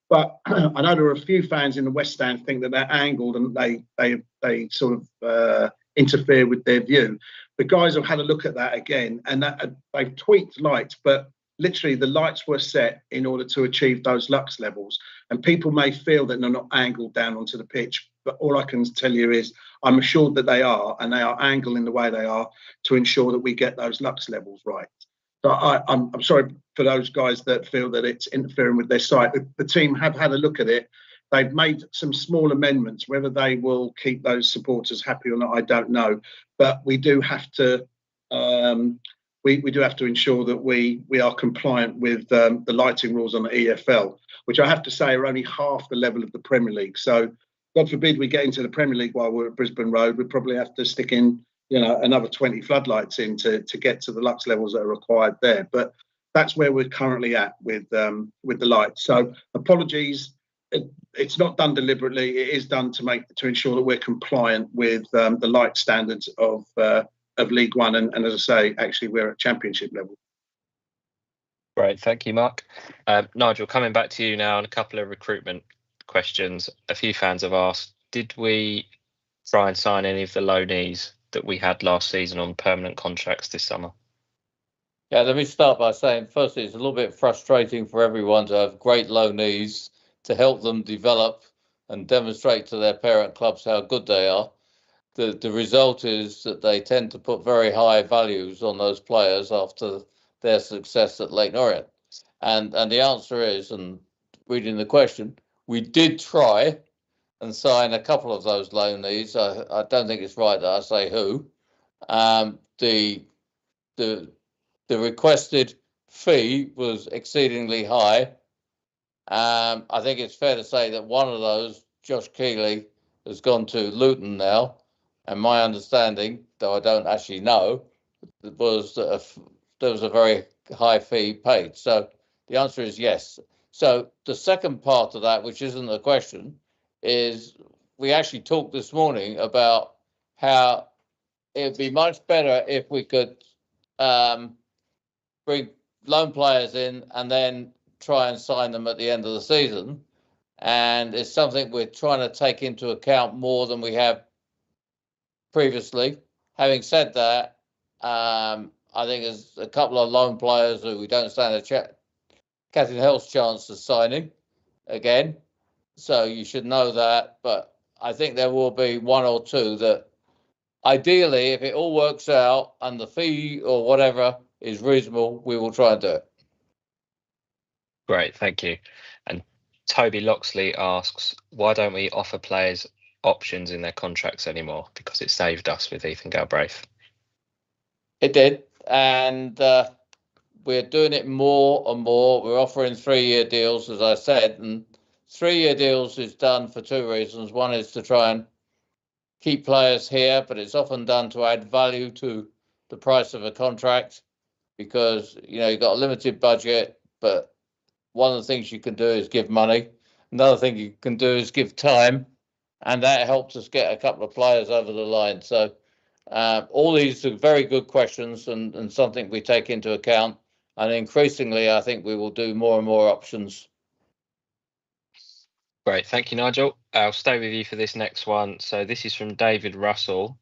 But I know there are a few fans in the West Stand think that they're angled and they sort of interfere with their view. The guys have had a look at that again, and they've tweaked lights, but literally the lights were set in order to achieve those lux levels. And people may feel that they're not angled down onto the pitch, but all I can tell you is I'm assured that they are, and they are angled in the way they are to ensure that we get those lux levels right. So I'm sorry for those guys that feel that it's interfering with their sight. The team have had a look at it. They've made some small amendments. Whether they will keep those supporters happy or not, I don't know. But we do have to we do have to ensure that we are compliant with the lighting rules on the EFL, which I have to say are only half the level of the Premier League. So God forbid we get into the Premier League while we're at Brisbane Road, we'd probably have to stick in, another 20 floodlights in to get to the lux levels that are required there. But that's where we're currently at with the lights. So apologies, it's not done deliberately. It is done to ensure that we're compliant with the light standards of League One. And as I say, actually we're at championship level. Great, thank you, Mark. Nigel, coming back to you now on a couple of recruitment questions. A few fans have asked, did we try and sign any of the loanees that we had last season on permanent contracts this summer? Yeah, let me start by saying, firstly, it's a little bit frustrating for everyone to have great loanees to help them develop and demonstrate to their parent clubs how good they are. The result is that they tend to put very high values on those players after their success at Leyton Orient. And the answer is, and reading the question, we did try and sign a couple of those loanees. I don't think it's right that I say who. The requested fee was exceedingly high. I think it's fair to say that one of those, Josh Keeley, has gone to Luton now. And my understanding, though I don't actually know, was that there was a very high fee paid. So the answer is yes. So the second part of that, which isn't a question, is we actually talked this morning about how it'd be much better if we could bring loan players in and then try and sign them at the end of the season. And it's something we're trying to take into account more than we have previously. Having said that, I think there's a couple of loan players who we don't stand a cat in hell's chance of signing again. So you should know that. But I think there will be one or two that ideally, if it all works out and the fee or whatever is reasonable, we will try and do it. Great, thank you. And Toby Loxley asks, why don't we offer players options in their contracts anymore? Because it saved us with Ethan Galbraith. It did, and we're doing it more and more. We're offering 3-year deals, as I said, and 3-year deals is done for two reasons. One is to try and keep players here, but it's often done to add value to the price of a contract because, you've got a limited budget, but one of the things you can do is give money. Another thing you can do is give time, and that helps us get a couple of players over the line. So all these are very good questions and something we take into account. And increasingly, I think we will do more and more options. Great, thank you, Nigel. I'll stay with you for this next one. So this is from David Russell,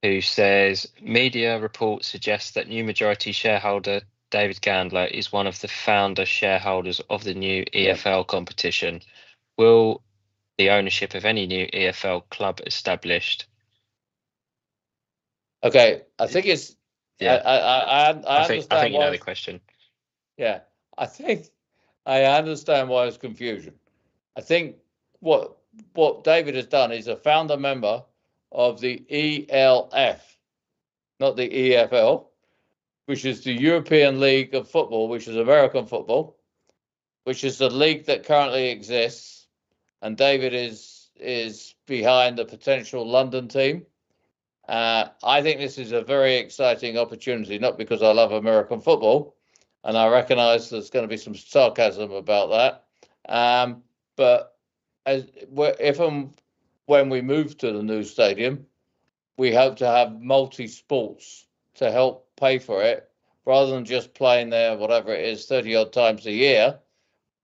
who says, media reports suggest that new majority shareholder David Gandler is one of the founder shareholders of the new EFL competition. Will the ownership of any new EFL club established? Okay, I think it's. Yeah, I understand. I think you know the question. Yeah, I think I understand why there's confusion. I think what David has done is a founder member of the ELF, not the EFL, which is the European League of Football, which is American football, which is the league that currently exists. And David is behind the potential London team. I think this is a very exciting opportunity, not because I love American football, and I recognise there's going to be some sarcasm about that. But if and when we move to the new stadium, we hope to have multi-sports to help pay for it, rather than just playing there, whatever it is, 30 odd times a year.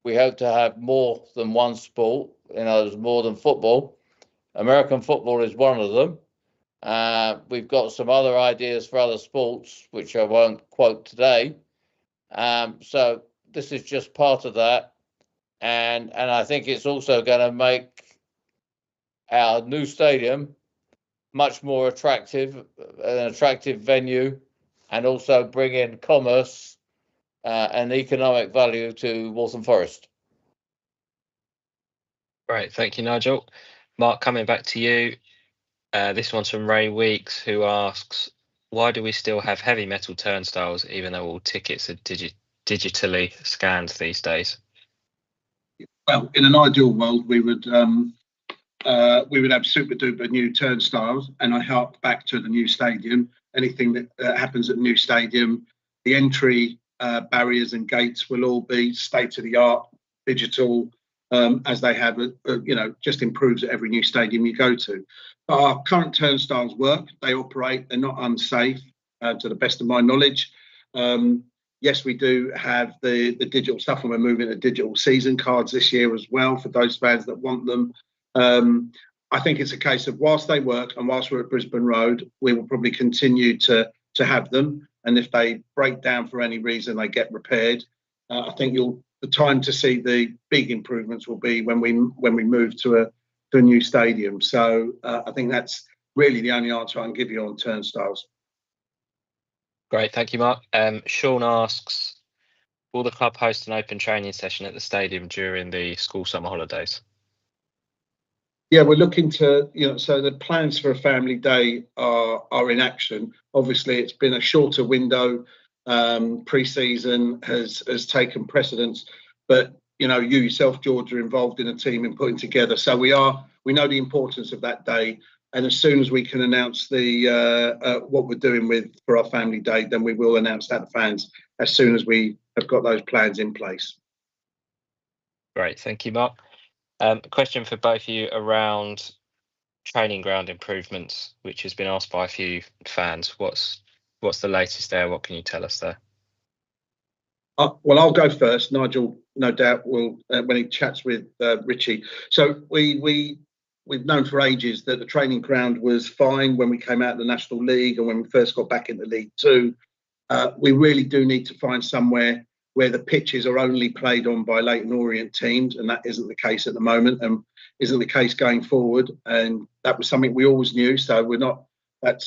We hope to have more than one sport, more than football. American football is one of them. We've got some other ideas for other sports, which I won't quote today. So this is just part of that. And I think it's also going to make our new stadium much more attractive, an attractive venue, and also bring in commerce and economic value to Waltham Forest. Right, thank you, Nigel. Mark, coming back to you. This one's from Ray Weeks, who asks, why do we still have heavy metal turnstiles even though all tickets are digitally scanned these days? Well, in an ideal world, we would have super duper new turnstiles, and I hark back to the new stadium. Anything that happens at the new stadium, the entry barriers and gates will all be state of the art, digital, as they have. Just improves at every new stadium you go to. But our current turnstiles work. They operate. They're not unsafe, to the best of my knowledge. Yes, we do have the digital stuff, and we're moving to digital season cards this year as well for those fans that want them. I think it's a case of whilst they work and whilst we're at Brisbane Road, we will probably continue to have them. And if they break down for any reason, they get repaired. I think the time to see the big improvements will be when we move to a new stadium. So I think that's really the only answer I can give you on turnstiles. Great, thank you, Mark. Sean asks, will the club host an open training session at the stadium during the school summer holidays? Yeah, we're looking to, so the plans for a family day are in action. Obviously, it's been a shorter window. Preseason has taken precedence, but you yourself, George, are involved in a team in putting together. So we know the importance of that day, and as soon as we can announce what we're doing for our family day, then we will announce that to fans as soon as we have got those plans in place. Great, thank you, Mark. A question for both of you around training ground improvements, which has been asked by a few fans. What's the latest there? What can you tell us there? Well, I'll go first. Nigel, no doubt, will when he chats with Richie. So we've known for ages that the training ground was fine when we came out of the National League and when we first got back into League Two. We really do need to find somewhere where the pitches are only played on by Leyton Orient teams, and that isn't the case at the moment, and isn't the case going forward. And that was something we always knew. So we're not. That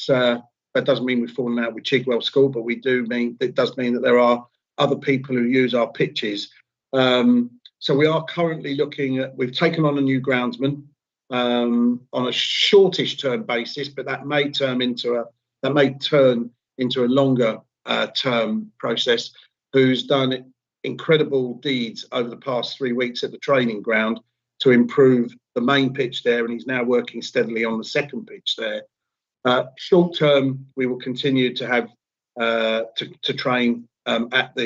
doesn't mean we've fallen out with Chigwell School, but it does mean that there are other people who use our pitches. So we are currently looking at. We've taken on a new groundsman on a shortish term basis, but that may turn into a longer term process. Who's done incredible deeds over the past 3 weeks at the training ground to improve the main pitch there, and he's now working steadily on the second pitch there. Short term, we will continue to have to train at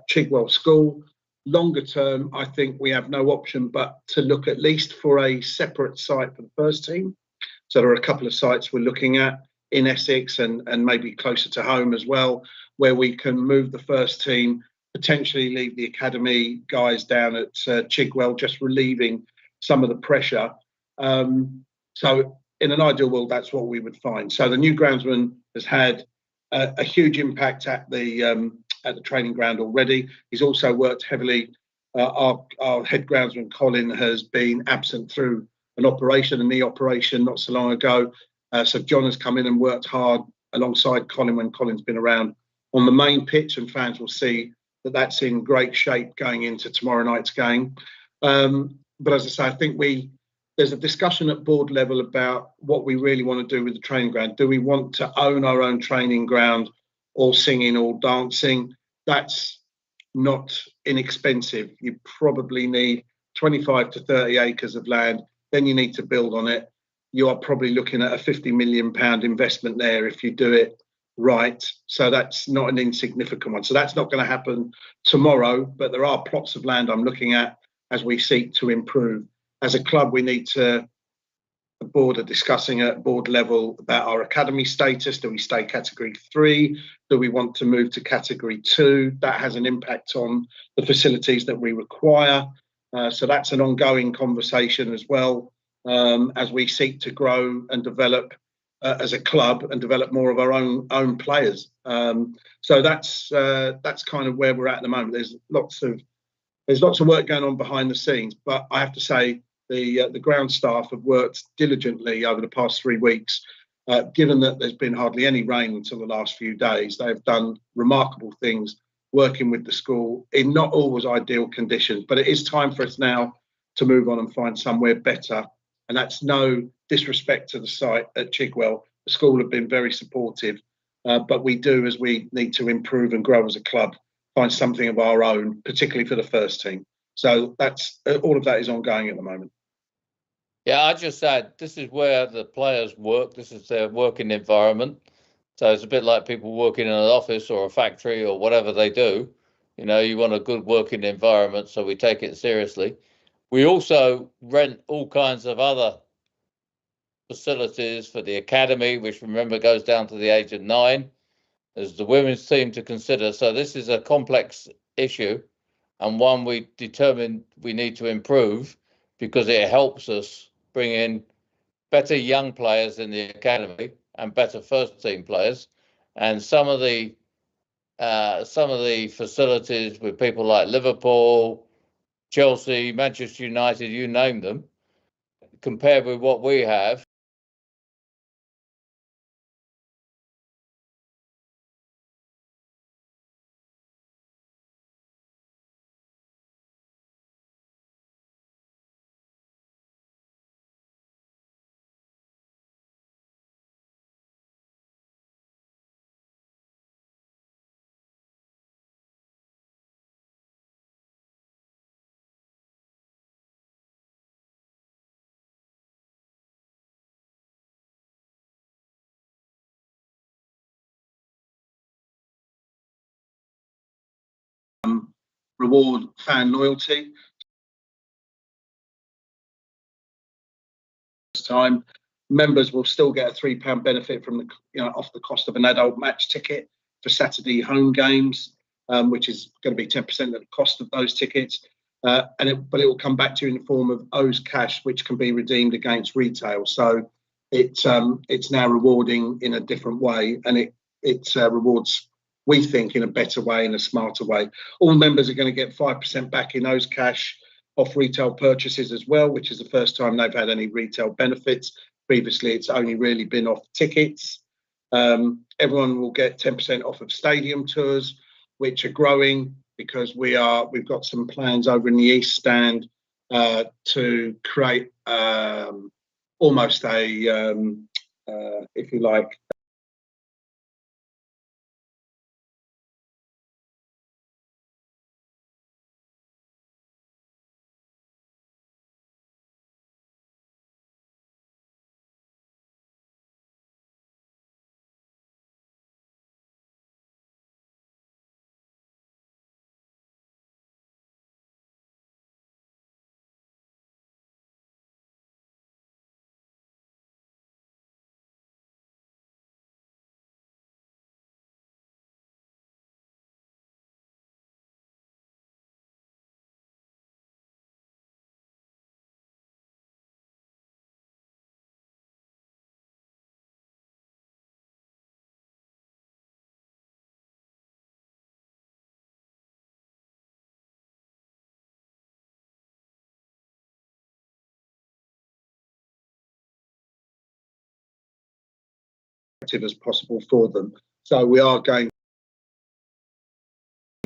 Chigwell School. Longer term, I think we have no option but to look at least for a separate site for the first team. So there are a couple of sites we're looking at in Essex and maybe closer to home as well, where we can move the first team, potentially leave the academy guys down at Chigwell, just relieving some of the pressure. So in an ideal world, that's what we would find. So the new groundsman has had a huge impact at the training ground already. He's also worked heavily. Our head groundsman, Colin, has been absent through a knee operation not so long ago. So John has come in and worked hard alongside Colin when Colin's been around on the main pitch, and fans will see that that's in great shape going into tomorrow night's game. But as I say, I think there's a discussion at board level about what we really want to do with the training ground. Do we want to own our own training ground, all singing, all dancing? That's not inexpensive. You probably need 25 to 30 acres of land. Then you need to build on it. you are probably looking at a £50 million investment there if you do it right. So that's not an insignificant one. So that's not going to happen tomorrow, but there are plots of land I'm looking at as we seek to improve. As a club, we need to, the board are discussing at board level about our academy status. Do we stay category 3? Do we want to move to category 2? That has an impact on the facilities that we require. So that's an ongoing conversation as well, as we seek to grow and develop as a club and develop more of our own players. So that's kind of where we're at the moment. There's lots of work going on behind the scenes, but I have to say the ground staff have worked diligently over the past 3 weeks. Given that there's been hardly any rain until the last few days, they've done remarkable things working with the school in not always ideal conditions. But it is time for us now to move on and find somewhere better. And that's no disrespect to the site at Chigwell. The school have been very supportive, but we do, as we need to improve and grow as a club, find something of our own, particularly for the first team. So that's all of that is ongoing at the moment. Yeah, I just said this is where the players work. This is their working environment. So it's a bit like people working in an office or a factory or whatever they do. You know, you want a good working environment, so we take it seriously. We also rent all kinds of other facilities for the academy, which remember goes down to the age of 9. There's the women's team to consider. So this is a complex issue and one we determined we need to improve because it helps us bring in better young players in the academy and better first team players. And some of the facilities with people like Liverpool, Chelsea, Manchester United, you name them, compared with what we have. Reward fan loyalty. Time members will still get a £3 benefit from the off the cost of an adult match ticket for Saturday home games, which is going to be 10% of the cost of those tickets. But it will come back to you in the form of O's cash, which can be redeemed against retail. So it's now rewarding in a different way, and it rewards, we think, in a better way, in a smarter way. All members are going to get 5% back in O's cash off retail purchases as well, which is the first time they've had any retail benefits. Previously, it's only really been off tickets. Everyone will get 10% off of stadium tours, which are growing because we've got some plans over in the East Stand to create almost a, if you like, as possible for them. So we are going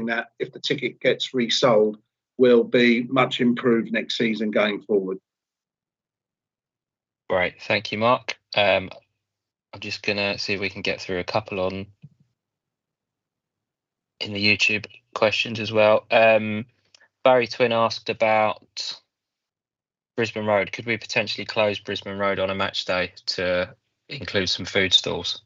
that if the ticket gets resold, will be much improved next season going forward. Great, thank you, Mark. I'm just gonna see if we can get through a couple in the YouTube questions as well. Barry Twin asked about Brisbane Road, could we potentially close Brisbane Road on a match day to include some food stalls?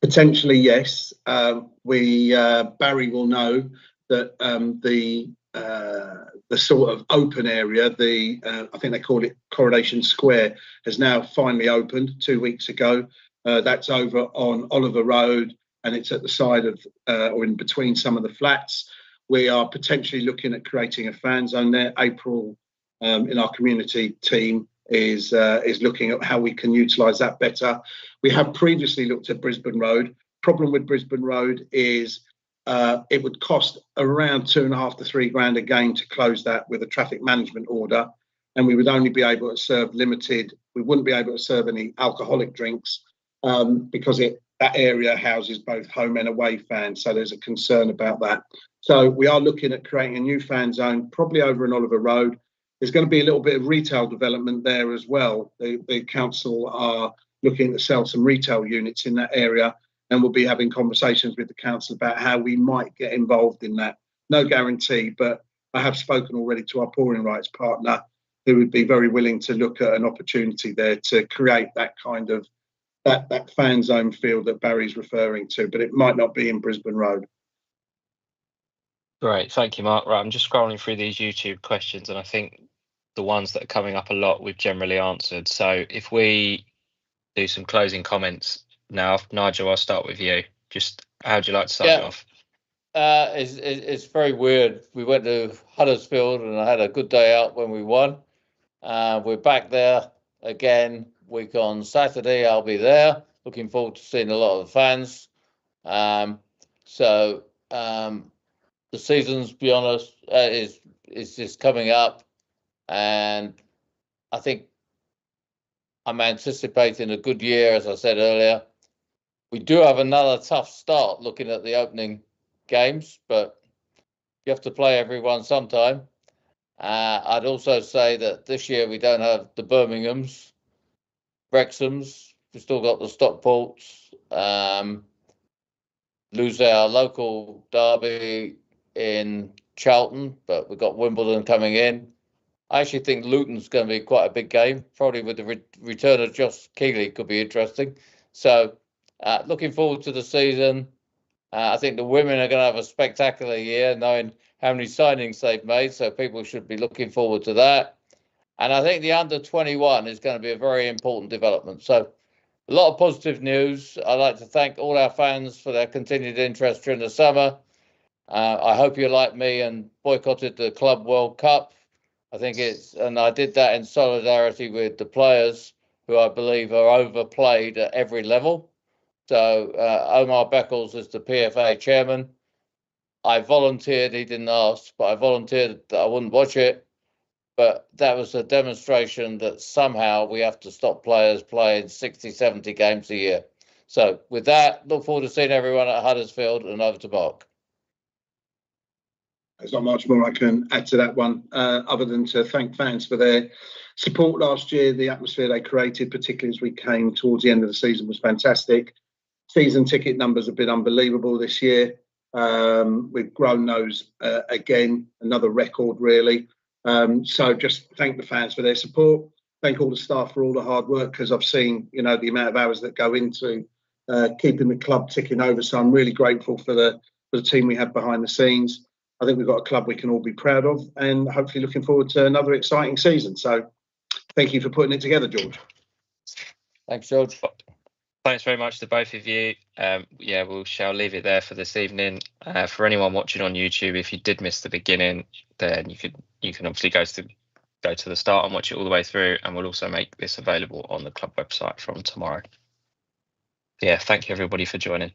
Potentially, yes. Barry will know that the sort of open area, I think they call it Coronation Square, has now finally opened 2 weeks ago. That's over on Oliver Road, and it's at the side of or in between some of the flats. We are potentially looking at creating a fan zone there. April in our community team is looking at how we can utilise that better. We have previously looked at Brisbane Road. Problem with Brisbane Road is it would cost around $2.5 to $3 grand a game to close that with a traffic management order, and we would only be able to serve limited. We wouldn't be able to serve any alcoholic drinks because that area houses both home and away fans. So there's a concern about that. So we are looking at creating a new fan zone, probably over in Oliver Road. There's going to be a little bit of retail development there as well. The council are looking to sell some retail units in that area, and we'll be having conversations with the council about how we might get involved in that. No guarantee, but I have spoken already to our pouring rights partner, who would be very willing to look at an opportunity there to create that kind of that fan zone feel that Barry's referring to, but it might not be in Brisbane Road. Great, thank you, Mark. Right, I'm just scrolling through these YouTube questions, and I think the ones that are coming up a lot we've generally answered. So if we do some closing comments now, Nigel, I'll start with you. Just how would you like to start it off? It's very weird. We went to Huddersfield and I had a good day out when we won. We're back there again. Week on Saturday, I'll be there. Looking forward to seeing a lot of the fans. The season's, to be honest, is just coming up, and I think I'm anticipating a good year, as I said earlier. We do have another tough start looking at the opening games, but you have to play everyone sometime. I'd also say that this year we don't have the Birminghams, Wrexhams. We've still got the Stockports. Lose our local derby in Charlton, but we've got Wimbledon coming in. I actually think Luton's going to be quite a big game. Probably with the return of Josh Keeley could be interesting. So looking forward to the season. I think the women are going to have a spectacular year, knowing how many signings they've made. So people should be looking forward to that. And I think the under-21 is going to be a very important development. So a lot of positive news. I'd like to thank all our fans for their continued interest during the summer. I hope you're like me and boycotted the Club World Cup. I did that in solidarity with the players, who I believe are overplayed at every level. So Omar Beckles is the PFA chairman. I volunteered, he didn't ask, but I volunteered that I wouldn't watch it. But that was a demonstration that somehow we have to stop players playing 60, 70 games a year. So with that, look forward to seeing everyone at Huddersfield, and over to Mark. There's not much more I can add to that one, other than to thank fans for their support last year. The atmosphere they created, particularly as we came towards the end of the season, was fantastic. Season ticket numbers have been unbelievable this year. We've grown those again, another record really. So just thank the fans for their support. Thank all the staff for all the hard work, because I've seen, the amount of hours that go into keeping the club ticking over. So I'm really grateful for the team we have behind the scenes. I think we've got a club we can all be proud of, and hopefully looking forward to another exciting season. So thank you for putting it together, George. Thanks, George. Thanks very much to both of you. We shall leave it there for this evening. For anyone watching on YouTube, if you did miss the beginning, then you can obviously go to the start and watch it all the way through, and we'll also make this available on the club website from tomorrow. Thank you everybody for joining.